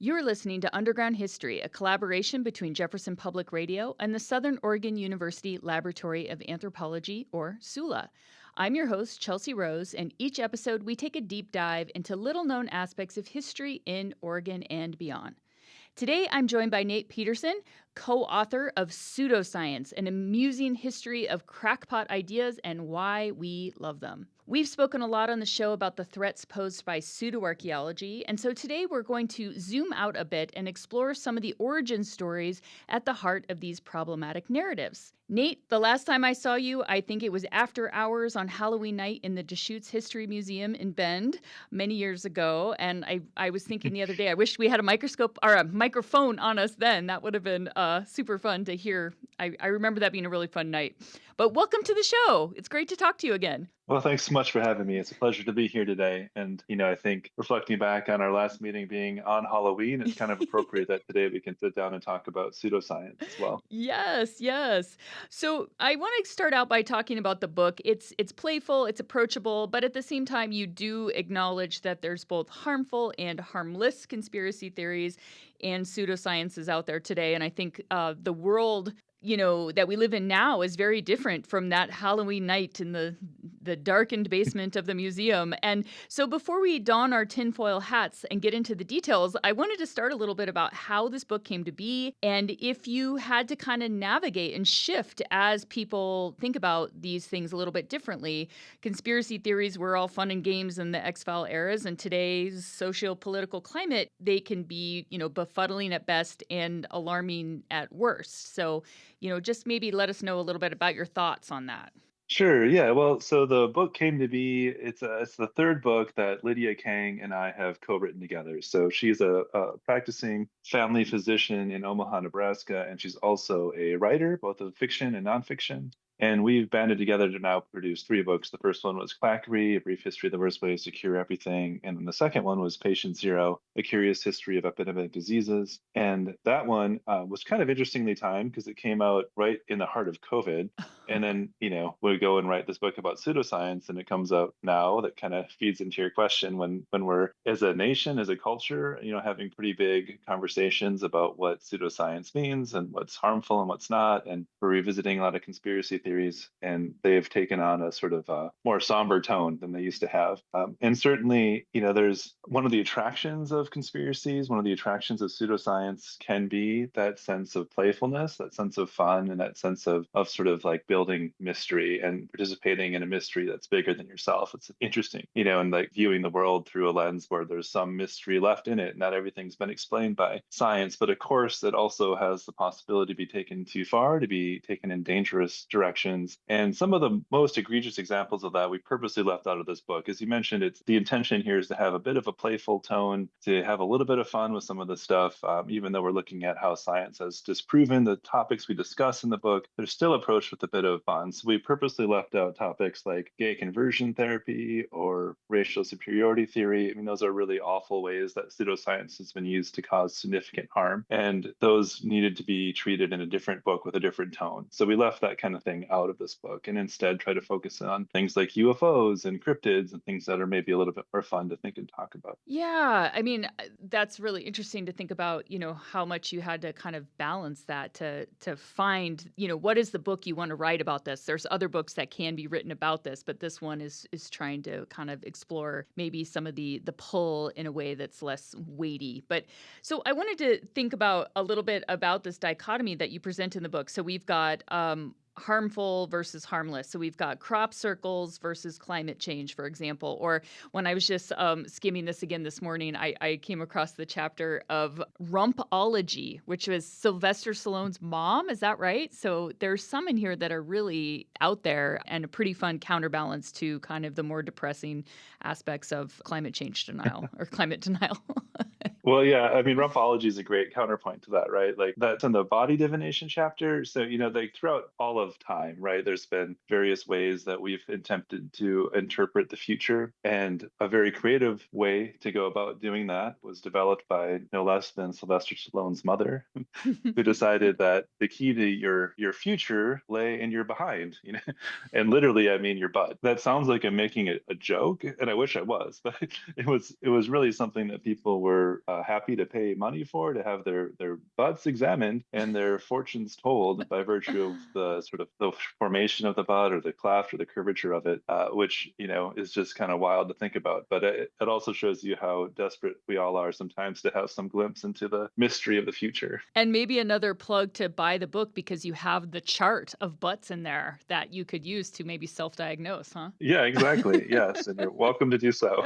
You're listening to Underground History, a collaboration between Jefferson Public Radio and the Southern Oregon University Laboratory of Anthropology, or SULA. I'm your host, Chelsea Rose, and each episode we take a deep dive into little known aspects of history in Oregon and beyond. Today, I'm joined by Nate Pederson, co-author of Pseudoscience, an amusing history of crackpot ideas and why we love them. We've spoken a lot on the show about the threats posed by pseudoarchaeology, and so today we're going to zoom out a bit and explore some of the origin stories at the heart of these problematic narratives. Nate, the last time I saw you, I think it was after hours on Halloween night in the Deschutes History Museum in Bend many years ago, and I was thinking the other day, I wish we had a microscope or a microphone on us then. That would have been super fun to hear. I remember that being a really fun night. But welcome to the show. It's great to talk to you again. Well, thanks so much for having me. It's a pleasure to be here today. And, I think reflecting back on our last meeting being on Halloween, it's kind of appropriate that today we can sit down and talk about pseudoscience as well. Yes, yes. So I want to start out by talking about the book. It's playful, it's approachable, but at the same time, you do acknowledge that there's both harmful and harmless conspiracy theories and pseudosciences out there today. And I think the world that we live in now is very different from that Halloween night in the darkened basement of the museum. And so before we don our tinfoil hats and get into the details, I wanted to start a little bit about how this book came to be and if you had to kind of navigate and shift as people think about these things a little bit differently. Conspiracy theories were all fun and games in the X-File eras, and today's socio-political climate, they can be, befuddling at best and alarming at worst. So just maybe let us know a little bit about your thoughts on that. Sure. Yeah. Well, so the book came to be, it's the third book that Lydia Kang and I have co-written together. So she's a practicing family physician in Omaha, Nebraska, and she's also a writer, both of fiction and nonfiction. And we've banded together to now produce three books. The first one was Quackery, A Brief History of the Worst Ways to Cure Everything. And then the second one was Patient Zero, A Curious History of Epidemic Diseases. And that one was kind of interestingly timed because it came out right in the heart of COVID. And then, we go and write this book about pseudoscience, and it comes out now. That kind of feeds into your question when we're, as a nation, as a culture, having pretty big conversations about what pseudoscience means and what's harmful and what's not. And we're revisiting a lot of conspiracy theories, and they've taken on a sort of more somber tone than they used to have. And certainly, there's one of the attractions of conspiracies, one of the attractions of pseudoscience can be that sense of playfulness, that sense of fun, and that sense of sort of like building mystery and participating in a mystery that's bigger than yourself. It's interesting, and like viewing the world through a lens where there's some mystery left in it. Not everything's been explained by science, but of course, it also has the possibility to be taken too far, to be taken in dangerous directions. And some of the most egregious examples of that we purposely left out of this book. As you mentioned, it's the intention here is to have a bit of a playful tone, to have a little bit of fun with some of the stuff, even though we're looking at how science has disproven the topics we discuss in the book. They're still approached with a bit of fun. So we purposely left out topics like gay conversion therapy or racial superiority theory. I mean, those are really awful ways that pseudoscience has been used to cause significant harm. And those needed to be treated in a different book with a different tone. So we left that kind of thing out of this book and instead try to focus on things like UFOs and cryptids and things that are maybe a little bit more fun to think and talk about. Yeah, I mean, that's really interesting to think about, how much you had to kind of balance that to find, what is the book you want to write about this? There's other books that can be written about this, but this one is trying to kind of explore maybe some of the pull in a way that's less weighty. But so I wanted to think about a little bit about this dichotomy that you present in the book. So we've got harmful versus harmless. So we've got crop circles versus climate change, for example. Or when I was just skimming this again this morning, I came across the chapter of Rumpology, which was Sylvester Stallone's mom. Is that right? So there's some in here that are really out there and a pretty fun counterbalance to kind of the more depressing aspects of climate change denial or climate denial. Well, yeah, I mean, Rumpology is a great counterpoint to that, right? Like that's in the body divination chapter. So, like throughout all of time, right, there's been various ways that we've attempted to interpret the future. And a very creative way to go about doing that was developed by no less than Sylvester Stallone's mother, who decided that the key to your future lay in your behind, and literally, I mean, your butt. That sounds like I'm making a joke, and I wish I was, but it was really something that people were happy to pay money for, to have their butts examined and their fortunes told by virtue of the sort of the formation of the butt or the cleft or the curvature of it, which is just kind of wild to think about. But it also shows you how desperate we all are sometimes to have some glimpse into the mystery of the future. And maybe another plug to buy the book because you have the chart of butts in there that you could use to maybe self-diagnose, huh? Yeah, exactly. Yes, and you're welcome to do so.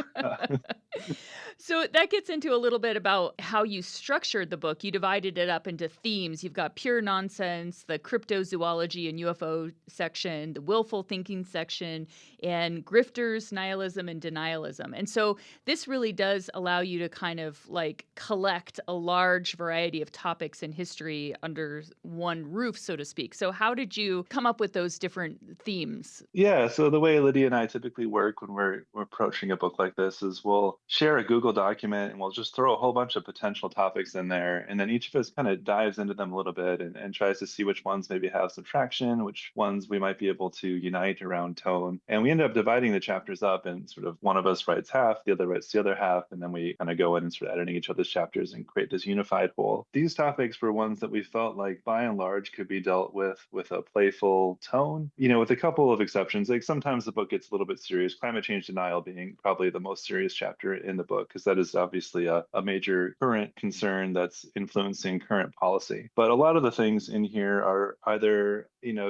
So that gets into a little bit about how you structured the book. You divided it up into themes. You've got pure nonsense, the cryptozoology and UFO section, the willful thinking section, and grifters, nihilism, and denialism. And so this really does allow you to kind of like collect a large variety of topics in history under one roof, so to speak. So how did you come up with those different themes? Yeah, so the way Lydia and I typically work when we're approaching a book like this is we'll share a Google document and we'll just throw a whole bunch of potential topics in there. And then each of us kind of dives into them a little bit and tries to see which ones maybe have some traction, which ones we might be able to unite around tone. And we end up dividing the chapters up and sort of one of us writes half, the other writes the other half, and then we kind of go in and start editing each other's chapters and create this unified whole. These topics were ones that we felt like by and large could be dealt with a playful tone, with a couple of exceptions. Like sometimes the book gets a little bit serious, climate change denial being probably the most serious chapter in the book, because that is obviously a major current concern that's influencing current policy. But a lot of the things in here are either,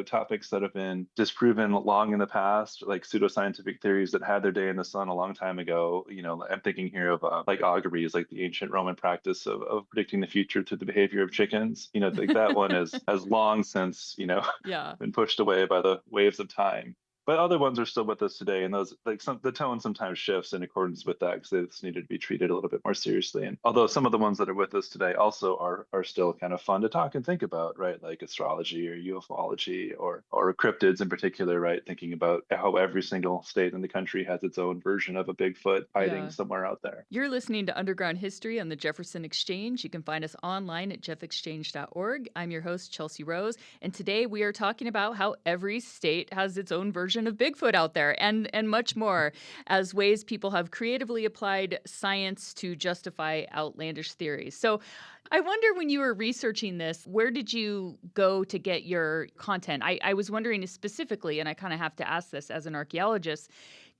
topics that have been disproven long in the past, like pseudoscientific theories that had their day in the sun a long time ago. I'm thinking here of like auguries, like the ancient Roman practice of predicting the future through the behavior of chickens. Like that one has long since, Yeah. been pushed away by the waves of time. But other ones are still with us today, and those the tone sometimes shifts in accordance with that because it's needed to be treated a little bit more seriously. And although some of the ones that are with us today also are still kind of fun to talk and think about, right? Like astrology or ufology or cryptids in particular, right? Thinking about how every single state in the country has its own version of a Bigfoot hiding Yeah. somewhere out there. You're listening to Underground History on the Jefferson Exchange. You can find us online at jeffexchange.org. I'm your host, Chelsea Rose, and today we are talking about how every state has its own version of Bigfoot out there and much more as ways people have creatively applied science to justify outlandish theories. So I wonder when you were researching this, where did you go to get your content? I was wondering specifically, and I kind of have to ask this as an archaeologist,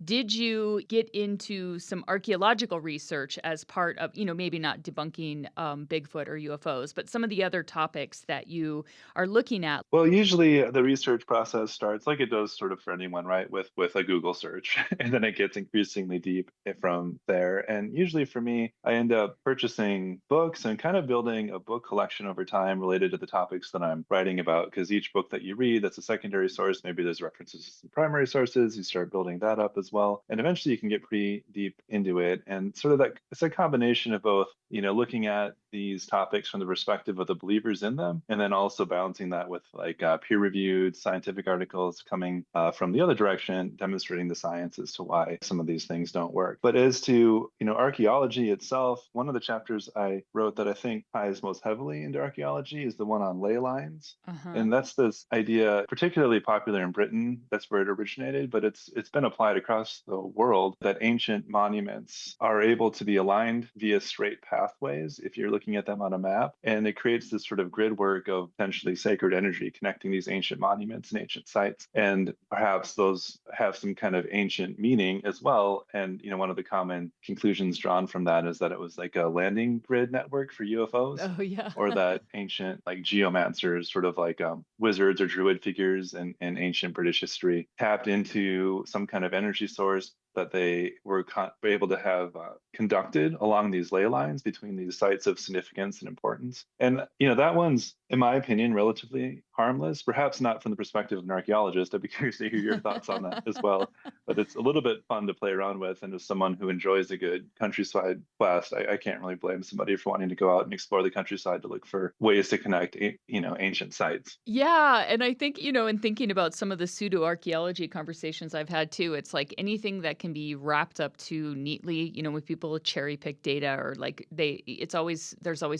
did you get into some archaeological research as part of, maybe not debunking Bigfoot or UFOs, but some of the other topics that you are looking at? Well, usually the research process starts like it does sort of for anyone, right? With a Google search, and then it gets increasingly deep from there. And usually for me, I end up purchasing books and kind of building a book collection over time related to the topics that I'm writing about. Because each book that you read, that's a secondary source. Maybe there's references to some primary sources. You start building that up as well, and eventually you can get pretty deep into it. And sort of that it's a combination of both, looking at these topics from the perspective of the believers in them, and then also balancing that with like peer-reviewed scientific articles coming from the other direction, demonstrating the science as to why some of these things don't work. But as to archaeology itself, one of the chapters I wrote that I think ties most heavily into archaeology is the one on ley lines. Uh-huh. And that's this idea, particularly popular in Britain. That's where it originated, but it's been applied across the world that ancient monuments are able to be aligned via straight pathways if you're looking at them on a map. And it creates this sort of grid work of potentially sacred energy connecting these ancient monuments and ancient sites. And perhaps those have some kind of ancient meaning as well. And one of the common conclusions drawn from that is that it was like a landing grid network for UFOs, Oh, yeah. or that ancient like geomancers, sort of like wizards or druid figures in ancient British history, tapped into some kind of energy source that they were able to have conducted along these ley lines between these sites of significance and importance. And that one's, in my opinion, relatively harmless. Perhaps not from the perspective of an archaeologist. I'd be curious to hear your thoughts on that as well. But it's a little bit fun to play around with. And as someone who enjoys a good countryside quest, I can't really blame somebody for wanting to go out and explore the countryside to look for ways to connect, ancient sites. Yeah, and I think, in thinking about some of the pseudo-archaeology conversations I've had too, it's like anything that can be wrapped up too neatly, when people cherry pick data or like there's always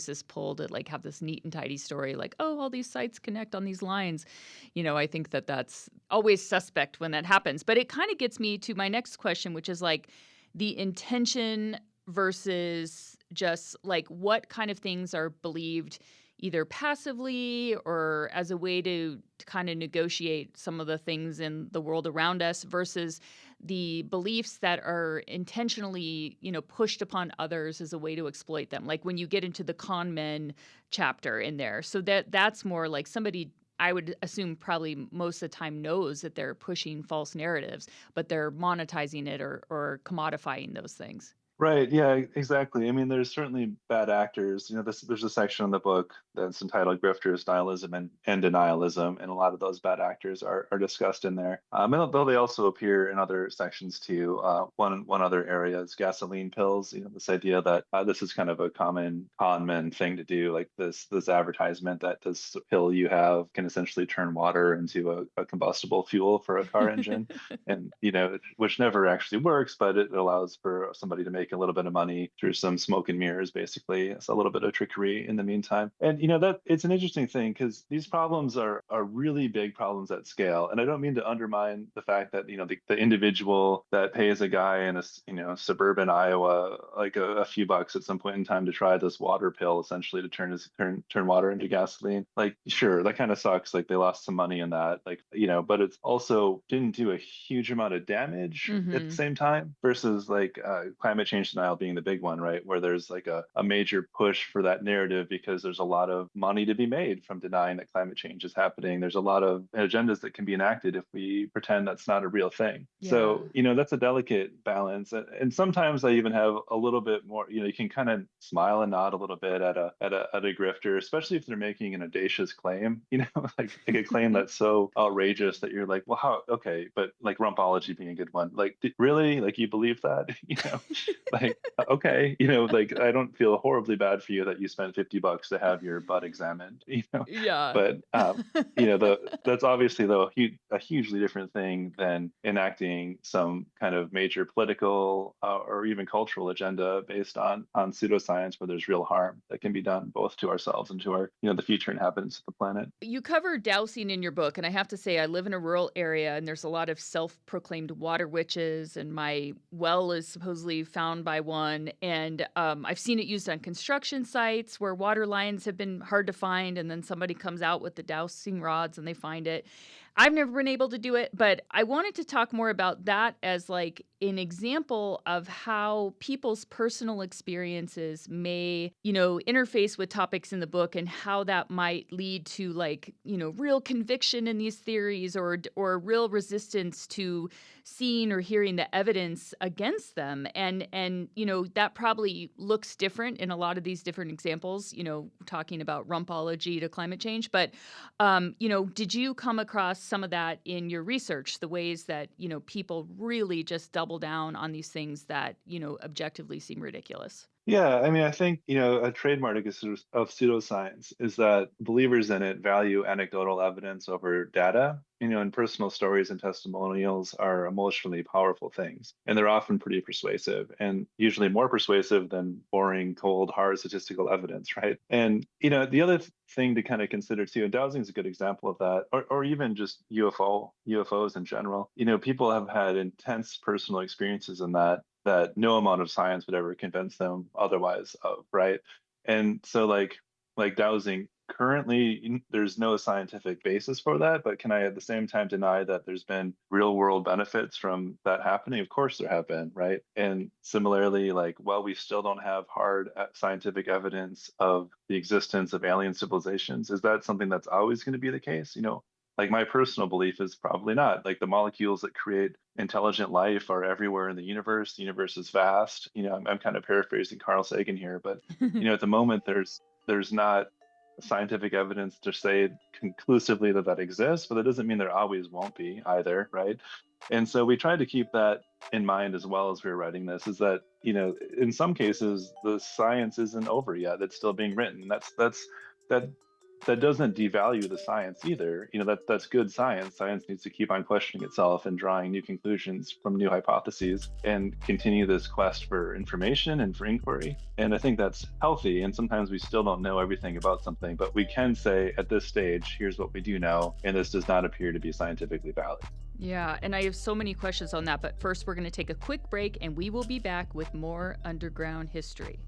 this pull to like have this neat and tidy story like, oh, all these sites connect on these lines. I think that that's always suspect when that happens. But it kind of gets me to my next question, which is like the intention versus just like what kind of things are believed either passively or as a way to kind of negotiate some of the things in the world around us versus the beliefs that are intentionally, pushed upon others as a way to exploit them. Like when you get into the con men chapter in there. So that's more like somebody I would assume probably most of the time knows that they're pushing false narratives, but they're monetizing it or commodifying those things. Right. Yeah, exactly. I mean, there's certainly bad actors. There's a section in the book that's entitled Grifters, Nihilism, and Denialism, and a lot of those bad actors are discussed in there. And though they also appear in other sections too. One other area is gasoline pills. This idea that this is kind of a common con men thing to do, like this advertisement that this pill you have can essentially turn water into a combustible fuel for a car engine, and which never actually works, but it allows for somebody to make a little bit of money through some smoke and mirrors. Basically, it's a little bit of trickery in the meantime. And that it's an interesting thing because these problems are really big problems at scale. And I don't mean to undermine the fact that the individual that pays a guy in a suburban Iowa like a few bucks at some point in time to try this water pill, essentially to turn water into gasoline, like, sure, that kind of sucks, like they lost some money in that, like, but it's also didn't do a huge amount of damage at the Mm-hmm. same time versus like climate change denial being the big one, right? Where there's like a major push for that narrative because there's a lot of money to be made from denying that climate change is happening. There's a lot of agendas that can be enacted if we pretend that's not a real thing. Yeah. So, that's a delicate balance. And sometimes I even have a little bit more, you can kind of smile and nod a little bit at a grifter, especially if they're making an audacious claim, like a claim that's so outrageous that you're like, well, how, okay, but like Rumpology being a good one, like, really? Like, you believe that? Like, okay, like, I don't feel horribly bad for you that you spent $50 to have your butt examined, Yeah. but that's obviously though a hugely different thing than enacting some kind of major political or even cultural agenda based on pseudoscience where there's real harm that can be done both to ourselves and to our the future inhabitants of the planet. You cover dowsing in your book, and I have to say, I live in a rural area, and there's a lot of self-proclaimed water witches, and my well is supposedly found by one. And I've seen it used on construction sites where water lines have been hard to find, and then somebody comes out with the dowsing rods and they find it. I've never been able to do it, but I wanted to talk more about that as like an example of how people's personal experiences may, interface with topics in the book and how that might lead to like, real conviction in these theories or real resistance to seeing or hearing the evidence against them. And that probably looks different in a lot of these different examples, talking about rumpology to climate change. But did you come across some of that in your research, the ways that, people really just double down on these things that, objectively seem ridiculous? Yeah, I mean, I think, a trademark of pseudoscience is that believers in it value anecdotal evidence over data. And personal stories and testimonials are emotionally powerful things, and they're often pretty persuasive and usually more persuasive than boring, cold, hard statistical evidence, right? And, the other thing to kind of consider too, and dowsing is a good example of that, or even just UFOs in general. People have had intense personal experiences in that no amount of science would ever convince them otherwise of, right? And so like dowsing, currently there's no scientific basis for that, but can I at the same time deny that there's been real world benefits from that happening? Of course there have been, right? And similarly, like, while we still don't have hard scientific evidence of the existence of alien civilizations, is that something that's always going to be the case? Like, my personal belief is probably not. Like, the molecules that create intelligent life are everywhere in the universe. The universe is vast. I'm kind of paraphrasing Carl Sagan here, but at the moment there's not scientific evidence to say conclusively that exists, but that doesn't mean there always won't be either, right? And so we tried to keep that in mind as well as we were writing this, is that in some cases the science isn't over yet. It's still being written. That that doesn't devalue the science either. That's good science. Science needs to keep on questioning itself and drawing new conclusions from new hypotheses and continue this quest for information and for inquiry. And I think that's healthy. And sometimes we still don't know everything about something, but we can say at this stage, here's what we do know, and this does not appear to be scientifically valid. Yeah, and I have so many questions on that, but first we're going to take a quick break and we will be back with more underground history.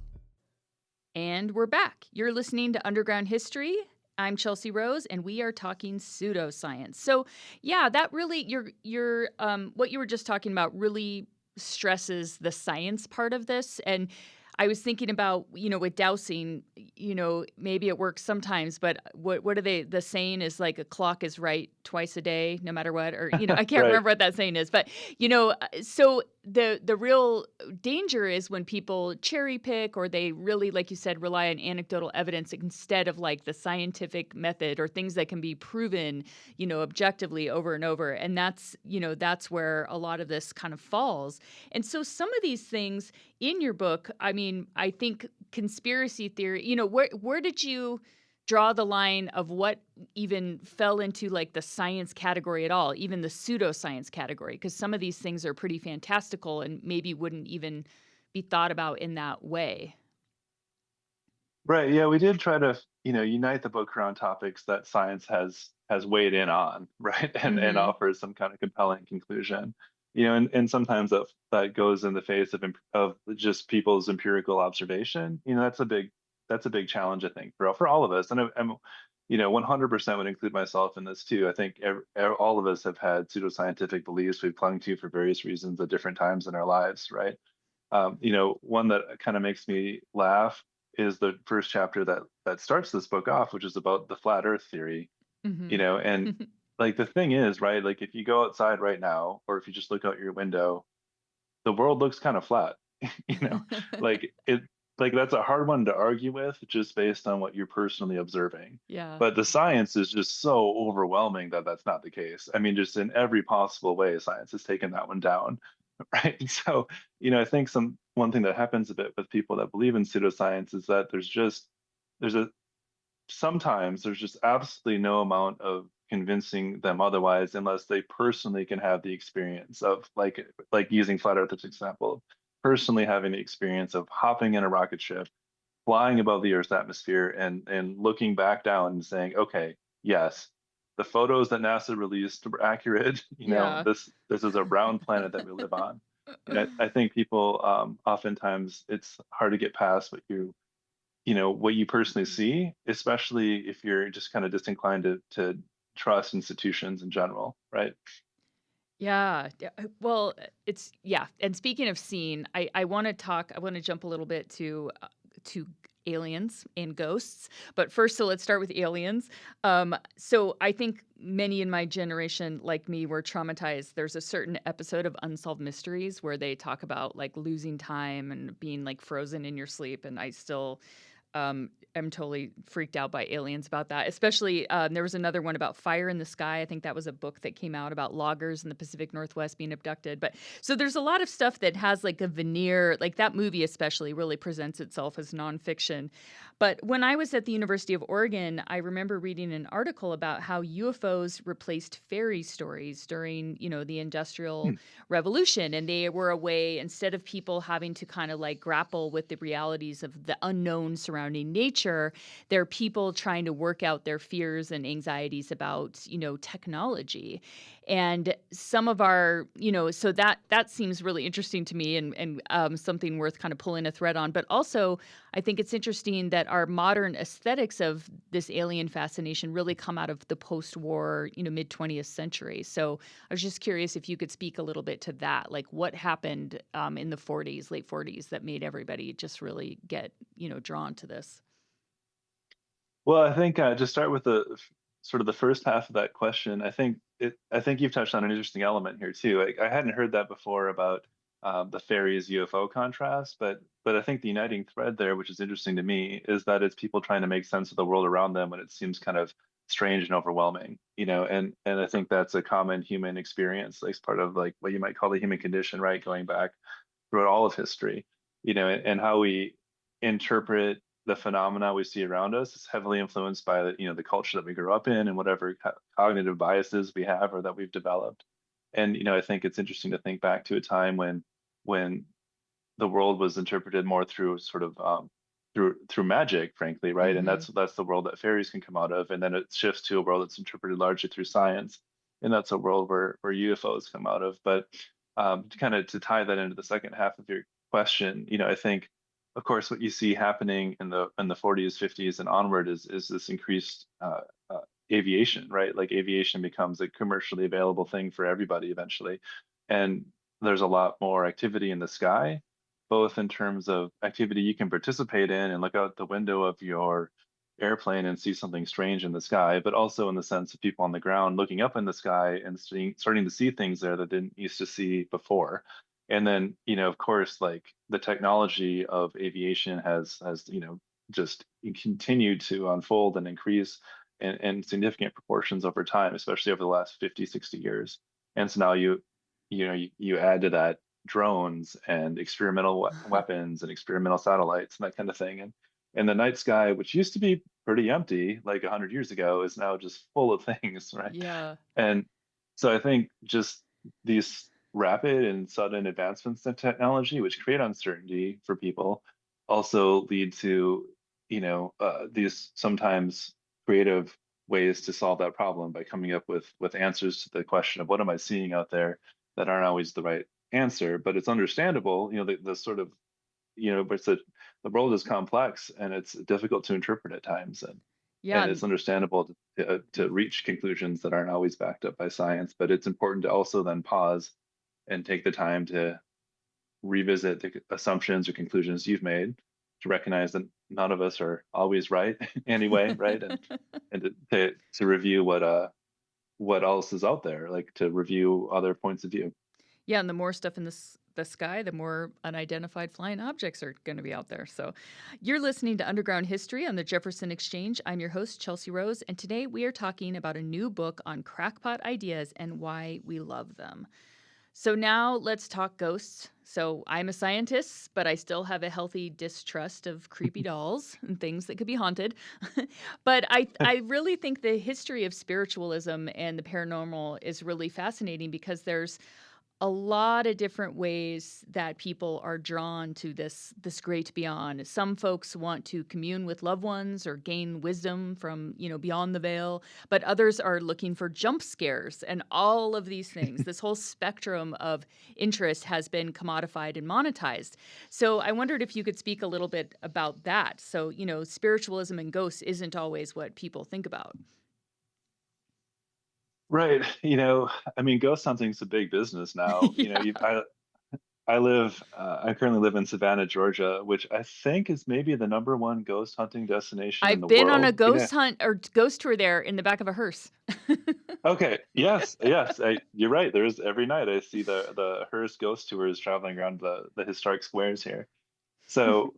And we're back. You're listening to Underground History. I'm Chelsea Rose, and we are talking pseudoscience. So, yeah, that really your what you were just talking about really stresses the science part of this. And I was thinking about, with dowsing, maybe it works sometimes, but what are they? The saying is like a clock is right twice a day, no matter what, or I can't Right. remember what that saying is, but so the real danger is when people cherry pick or they really, like you said, rely on anecdotal evidence instead of like the scientific method or things that can be proven, objectively over and over. And that's where a lot of this kind of falls. And so some of these things in your book, I mean, I think conspiracy theory, where did you draw the line of what even fell into like the science category at all, even the pseudoscience category? Because some of these things are pretty fantastical and maybe wouldn't even be thought about in that way. Right. Yeah, we did try to, unite the book around topics that science has weighed in on, right? And Mm-hmm. offers some kind of compelling conclusion. And sometimes that goes in the face of just people's empirical observation. That's a big challenge, I think, for all of us. And I'm 100% would include myself in this too. I think all of us have had pseudoscientific beliefs we've clung to for various reasons at different times in our lives, right? One that kind of makes me laugh is the first chapter that starts this book off, which is about the flat Earth theory. And Mm-hmm. like the thing is, right? Like if you go outside right now, or if you just look out your window, the world looks kind of flat. You know, like it, like that's a hard one to argue with just based on what you're personally observing. Yeah. But the science is just so overwhelming that that's not the case. I mean, just in every possible way, science has taken that one down, right? And so, I think one thing that happens a bit with people that believe in pseudoscience is that there's a sometimes there's just absolutely no amount of convincing them otherwise unless they personally can have the experience of like using flat earth as example, personally having the experience of hopping in a rocket ship, flying above the earth's atmosphere and looking back down and saying, okay, yes, the photos that NASA released were accurate. Yeah. This is a round planet that we live on. And I think people oftentimes it's hard to get past what you personally see, especially if you're just kind of disinclined to trust institutions in general, right? Yeah. Yeah. Well, it's yeah. And speaking of scene, I want to talk. I want to jump a little bit to aliens and ghosts. But first, so let's start with aliens. So I think many in my generation, like me, were traumatized. There's a certain episode of Unsolved Mysteries where they talk about like losing time and being like frozen in your sleep, and I still am totally freaked out by aliens about that. Especially, there was another one about Fire in the Sky. I think that was a book that came out about loggers in the Pacific Northwest being abducted. But so there's a lot of stuff that has like a veneer, like that movie especially really presents itself as nonfiction. But when I was at the University of Oregon, I remember reading an article about how UFOs replaced fairy stories during, the Industrial Hmm. Revolution. And they were a way, instead of people having to kind of like grapple with the realities of the unknown surrounding nature, they're people trying to work out their fears and anxieties about, technology. And some of our, so that seems really interesting to me and something worth kind of pulling a thread on. But also, I think it's interesting that our modern aesthetics of this alien fascination really come out of the post-war, mid 20th century. So I was just curious if you could speak a little bit to that, like what happened in the 40s, late 40s, that made everybody just really get, drawn to this. Well, I think just start with the sort of the first half of that question. I think you've touched on an interesting element here too. Like I hadn't heard that before about the fairies UFO contrast, but I think the uniting thread there, which is interesting to me, is that it's people trying to make sense of the world around them when it seems kind of strange and overwhelming. And I think that's a common human experience, like part of like what you might call the human condition, right? Going back throughout all of history, and how we interpret the phenomena we see around us is heavily influenced by the culture that we grew up in and whatever cognitive biases we have or that we've developed. And I think it's interesting to think back to a time when the world was interpreted more through sort of through magic, frankly, right? And Hmm. that's the world that fairies can come out of, and then it shifts to a world that's interpreted largely through science, and that's a world where UFOs come out of. But kind of to tie that into the second half of your question, I think. of course, what you see happening in the 40s, 50s, and onward is this increased aviation, right? Like aviation becomes a commercially available thing for everybody eventually, and there's a lot more activity in the sky, both in terms of activity you can participate in and look out the window of your airplane and see something strange in the sky, but also in the sense of people on the ground looking up in the sky and starting to see things there that didn't used to see before. And then, of course, like the technology of aviation has, just continued to unfold and increase in significant proportions over time, especially over the last 50, 60 years. And so now you add to that drones and experimental weapons and experimental satellites and that kind of thing. And the night sky, which used to be pretty empty like 100 years ago, is now just full of things, right? Yeah. And so I think just these rapid and sudden advancements in technology, which create uncertainty for people, also lead to, these sometimes creative ways to solve that problem by coming up with answers to the question of what am I seeing out there that aren't always the right answer. But it's understandable, the sort of, but the world is complex and it's difficult to interpret at times. Yeah. And it's understandable to reach conclusions that aren't always backed up by science, but it's important to also then pause and take the time to revisit the assumptions or conclusions you've made, to recognize that none of us are always right anyway, right? And to review what else is out there, like to review other points of view. Yeah, and the more stuff in the sky, the more unidentified flying objects are going to be out there. So, you're listening to Underground History on the Jefferson Exchange. I'm your host, Chelsea Rose, and today we are talking about a new book on crackpot ideas and why we love them. So, now let's talk ghosts. So, I'm a scientist, but I still have a healthy distrust of creepy dolls and things that could be haunted. But I really think the history of spiritualism and the paranormal is really fascinating because there's a lot of different ways that people are drawn to this great beyond. Some folks want to commune with loved ones or gain wisdom from, beyond the veil, but others are looking for jump scares and all of these things. This whole spectrum of interest has been commodified and monetized. So I wondered if you could speak a little bit about that. So, spiritualism and ghosts isn't always what people think about. Right. I mean, ghost hunting's a big business now. Yeah. I currently live in Savannah, Georgia, which I think is maybe the number one ghost hunting destination in I've the been on a world. ghost hunt or ghost tour there in the back of a hearse. Okay. Yes. Yes. You're right. There's every night I see the Hearst ghost tours traveling around the historic squares here. So,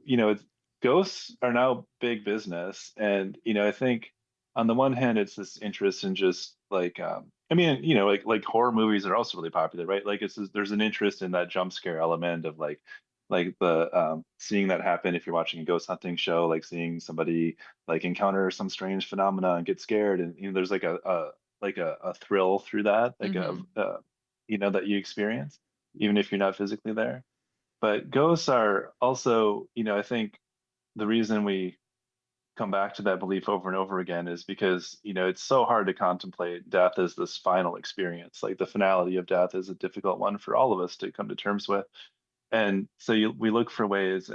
ghosts are now big business. And, I think on the one hand, it's this interest in just like, I mean, like horror movies are also really popular, right? Like there's an interest in that jump scare element of like the seeing that happen if you're watching a ghost hunting show, like seeing somebody like encounter some strange phenomena and get scared. And, there's like a thrill through that, like Mhm. that you experience, even if you're not physically there. But ghosts are also, I think the reason we come back to that belief over and over again is because, it's so hard to contemplate death as this final experience. Like the finality of death is a difficult one for all of us to come to terms with. And so we look for ways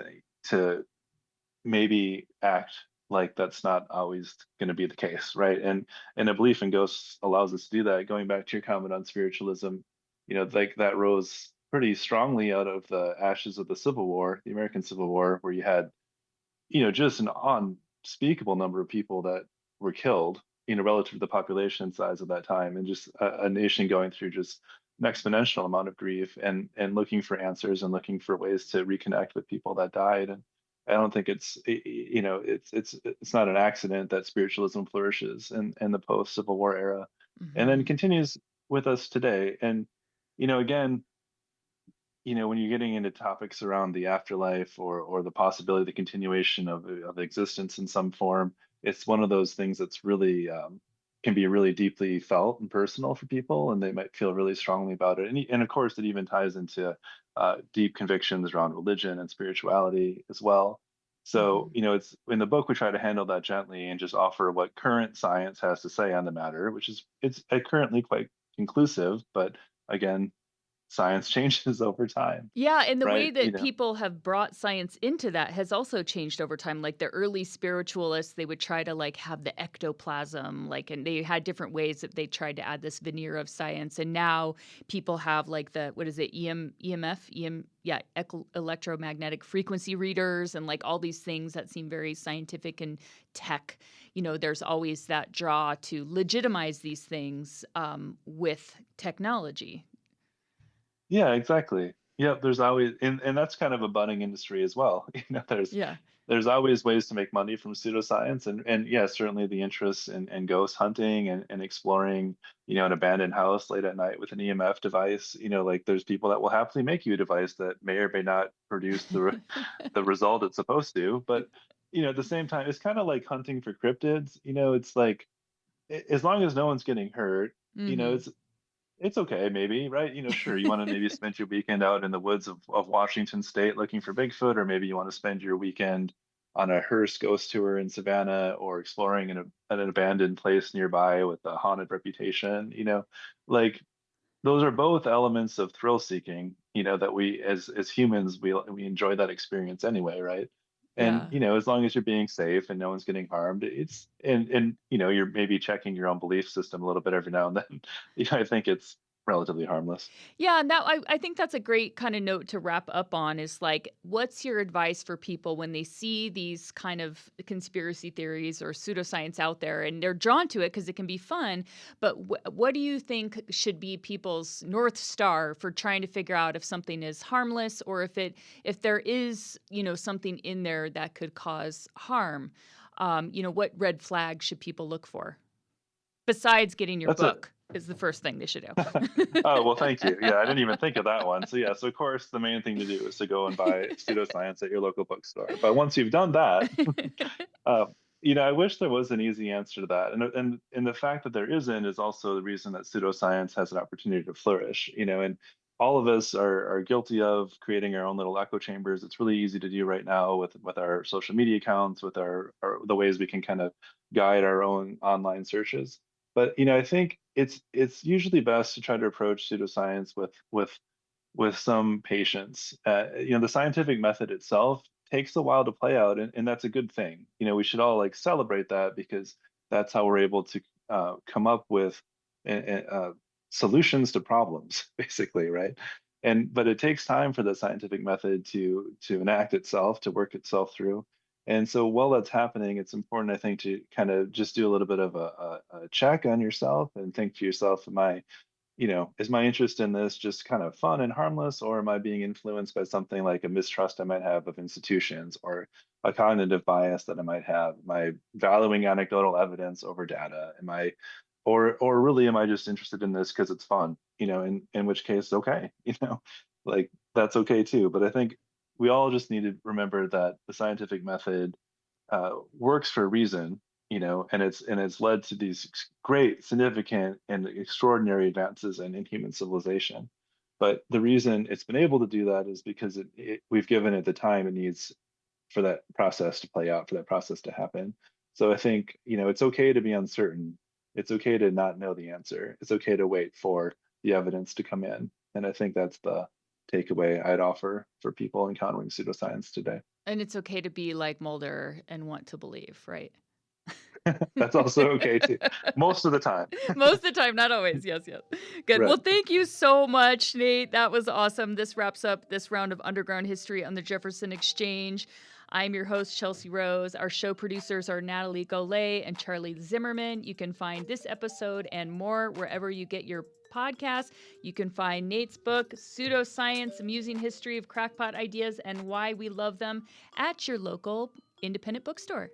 to maybe act like that's not always going to be the case, right? And a belief in ghosts allows us to do that. Going back to your comment on spiritualism, like that rose pretty strongly out of the ashes of the Civil War, the American Civil War, where you had, just an unspeakable number of people that were killed, relative to the population size of that time, and just a nation going through just an exponential amount of grief and looking for answers and looking for ways to reconnect with people that died. And I don't think it's not an accident that spiritualism flourishes in the post Civil War era, and then Mhm. continues with us today. And again, when you're getting into topics around the afterlife or the possibility of the continuation of existence in some form, it's one of those things that's really can be really deeply felt and personal for people, and they might feel really strongly about it. And of course, it even ties into deep convictions around religion and spirituality as well. So, Mhm. it's in the book we try to handle that gently and just offer what current science has to say on the matter, which is it's currently quite conclusive, but again, science changes over time, Yeah, and the way right? that people have brought science into that has also changed over time. Like the early spiritualists, they would try to like have the ectoplasm, like, and they had different ways that they tried to add this veneer of science. And now people have like the what is it, EMF, yeah, electromagnetic frequency readers, and like all these things that seem very scientific and tech. There's always that draw to legitimize these things with technology. Yeah, exactly. Yeah, there's always and that's kind of a budding industry as well. Yeah. There's always ways to make money from pseudoscience and yeah, certainly the interest in ghost hunting and exploring, an abandoned house late at night with an EMF device. Like there's people that will happily make you a device that may or may not produce the result it's supposed to. But at the same time, it's kind of like hunting for cryptids. It's like as long as no one's getting hurt, Hmm. it's okay, maybe, right? Sure, you want to maybe spend your weekend out in the woods of Washington State looking for Bigfoot, or maybe you want to spend your weekend on a hearse ghost tour in Savannah or exploring an abandoned place nearby with a haunted reputation. Like those are both elements of thrill seeking, that we as humans we enjoy that experience anyway, right? And Yeah. as long as you're being safe and no one's getting harmed, it's and you're maybe checking your own belief system a little bit every now and then. I think it's relatively harmless. Yeah, and I think that's a great kind of note to wrap up on is like, what's your advice for people when they see these kind of conspiracy theories or pseudoscience out there and they're drawn to it because it can be fun? But what do you think should be people's North Star for trying to figure out if something is harmless or if there is, something in there that could cause harm? What red flag should people look for? Besides getting your That's a book is the first thing they should do. Oh, well, thank you. Yeah, I didn't even think of that one. So yeah, so of course the main thing to do is to go and buy pseudoscience at your local bookstore. But once you've done that, uh, I wish there was an easy answer to that. And the fact that there isn't is also the reason that pseudoscience has an opportunity to flourish. And all of us are guilty of creating our own little echo chambers. It's really easy to do right now with our social media accounts, with our the ways we can kind of guide our own online searches. But I think it's usually best to try to approach pseudoscience with some patience. The scientific method itself takes a while to play out, and that's a good thing. We should all like celebrate that because that's how we're able to come up with solutions to problems, basically, right? But it takes time for the scientific method to enact itself, to work itself through. And so while that's happening, it's important, I think, to kind of just do a little bit of a check on yourself and think to yourself, is my interest in this just kind of fun and harmless, or am I being influenced by something like a mistrust I might have of institutions or a cognitive bias that I might have? Am I valuing anecdotal evidence over data? Or really, am I just interested in this because it's fun? In which case, okay, like that's okay too. But I think we all just need to remember that the scientific method works for a reason, and it's led to these great, significant, and extraordinary advances in human civilization. But the reason it's been able to do that is because we've given it the time it needs for that process to play out, for that process to happen. So I think, it's okay to be uncertain. It's okay to not know the answer. It's okay to wait for the evidence to come in. And I think that's the takeaway I'd offer for people encountering pseudoscience today. And it's okay to be like Mulder and want to believe, right? That's also okay too. Most of the time. Most of the time, not always. Yes, yes. Good. Well, Right. thank you so much, Nate. That was awesome. This wraps up this round of Underground History on the Jefferson Exchange. I'm your host, Chelsea Rose. Our show producers are Natalie Golay and Charlie Zimmerman. You can find this episode and more wherever you get your podcasts. You can find Nate's book, Pseudoscience, Amusing History of Crackpot Ideas and Why We Love Them, at your local independent bookstore.